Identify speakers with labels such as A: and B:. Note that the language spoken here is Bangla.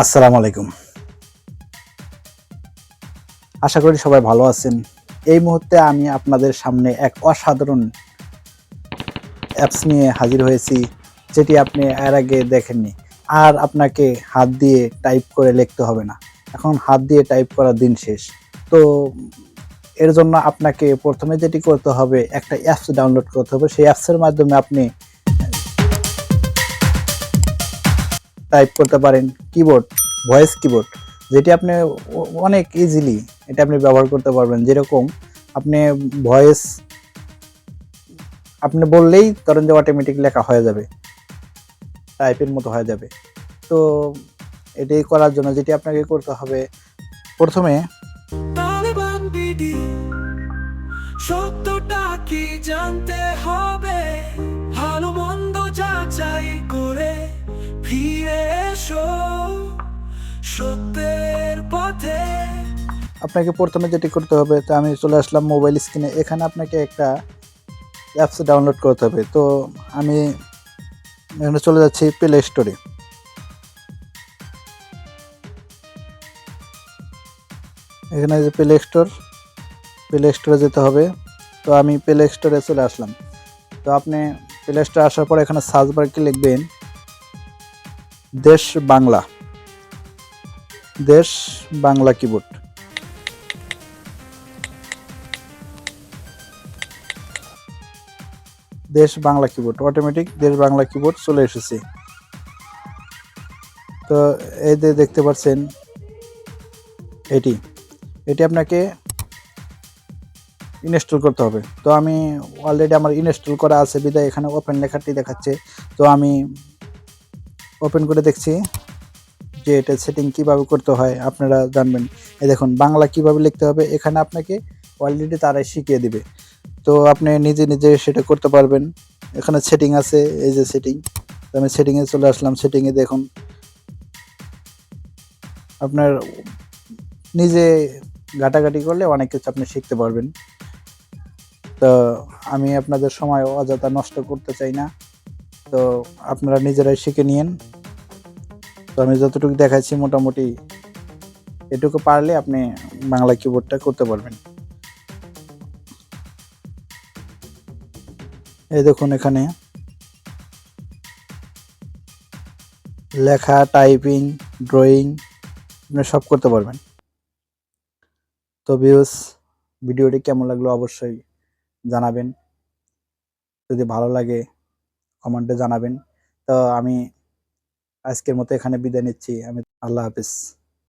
A: আসসালামু আলাইকুম। আশা করি সবাই ভালো আছেন। এই মুহূর্তে আমি আপনাদের সামনে এক অসাধারণ অ্যাপস নিয়ে হাজির হয়েছি, যেটি আপনি এর আগে দেখেননি। আর আপনাকে হাত দিয়ে টাইপ করে লিখতে হবে না। এখন হাত দিয়ে টাইপ করার দিন শেষ। তো এর জন্য আপনাকে ১ম এ যেটি করতে হবে, একটা অ্যাপস ডাউনলোড করতে হবে। সেই অ্যাপসের মাধ্যমে আপনি টাইপ করতে পারেন কিবোর্ড, ভয়েস কিবোর্ড, যেটি আপনি অনেক ইজিলি এটা আপনি ব্যবহার করতে পারবেন। যেরকম আপনি ভয়েস আপনি বললেই ধরেন যে অটোমেটিক লেখা হয়ে যাবে, টাইপের মতো হয়ে যাবে। তো এটি করার জন্য যেটি আপনাকে করতে হবে, ১ম এ
B: তালেবান বিডি সত্যটা কি জানতে হবে, ভালো মন্দ যাচাই করে ফিরে এসো সত্যের পথে।
A: আপনাকে ১ম এ যেটি করতে হবে, তো আমি চলে আসলাম মোবাইল স্ক্রিনে। এখানে আপনাকে একটা অ্যাপস ডাউনলোড করতে হবে। তো আমি এখানে চলে যাচ্ছি প্লে স্টোরে। এখানে যে প্লে স্টোরে যেতে হবে। তো আমি প্লে স্টোরে চলে আসলাম। তো আপনি প্লে স্টোরে আসার পর এখানে সার্চ বারে কি লিখবেন, দেশ বাংলা, দেশ বাংলা কিবোর্ড। দেশ বাংলা কিবোর্ড, অটোমেটিক দেশ বাংলা কিবোর্ড চলে এসেছে। তো এই যে দেখতে পাচ্ছেন এটি এটি আপনাকে ইনস্টল করতে হবে। তো আমি অলরেডি আমার ইনস্টল করা আছে বিধায় এখানে ওপেন লেখাটি দেখাচ্ছে। তো আমি ওপেন করে দেখছি যে এটা সেটিং কিভাবে করতে হয় আপনারা জানবেন। এই দেখুন বাংলা কিভাবে লিখতে হবে, এখানে আপনাকে অলরেডি তারাই শিখিয়ে দিবে। তো আপনি নিজে নিজে সেটা করতে পারবেন। এখানে সেটিং আছে, এই যে সেটিং। তো আমি সেটিংয়ে চলে আসলাম। সেটিংয়ে দেখুন আপনার নিজে ঘাটাঘাটি করলে অনেক কিছু আপনি শিখতে পারবেন। তো আমি আপনাদের সময় অযথা নষ্ট করতে চাই না। তো আপনারা নিজেরাই শিখে নিয়েন। তো আমি যতটুকু দেখাচ্ছি মোটামুটি এটুকু পারলে আপনি বাংলা কিবোর্ডটা করতে পারবেন। এই দেখুন এখানে লেখা, টাইপিং, ড্রয়িং আপনি সব করতে পারবেন। তো ভিউয়ার্স, ভিডিওটি কেমন লাগলো অবশ্যই জানাবেন। যদি ভালো লাগে কমেন্টে জানাবেন। তো আমি আজকের মতো এখানে বিদায় নিচ্ছি। আল্লাহ হাফেজ।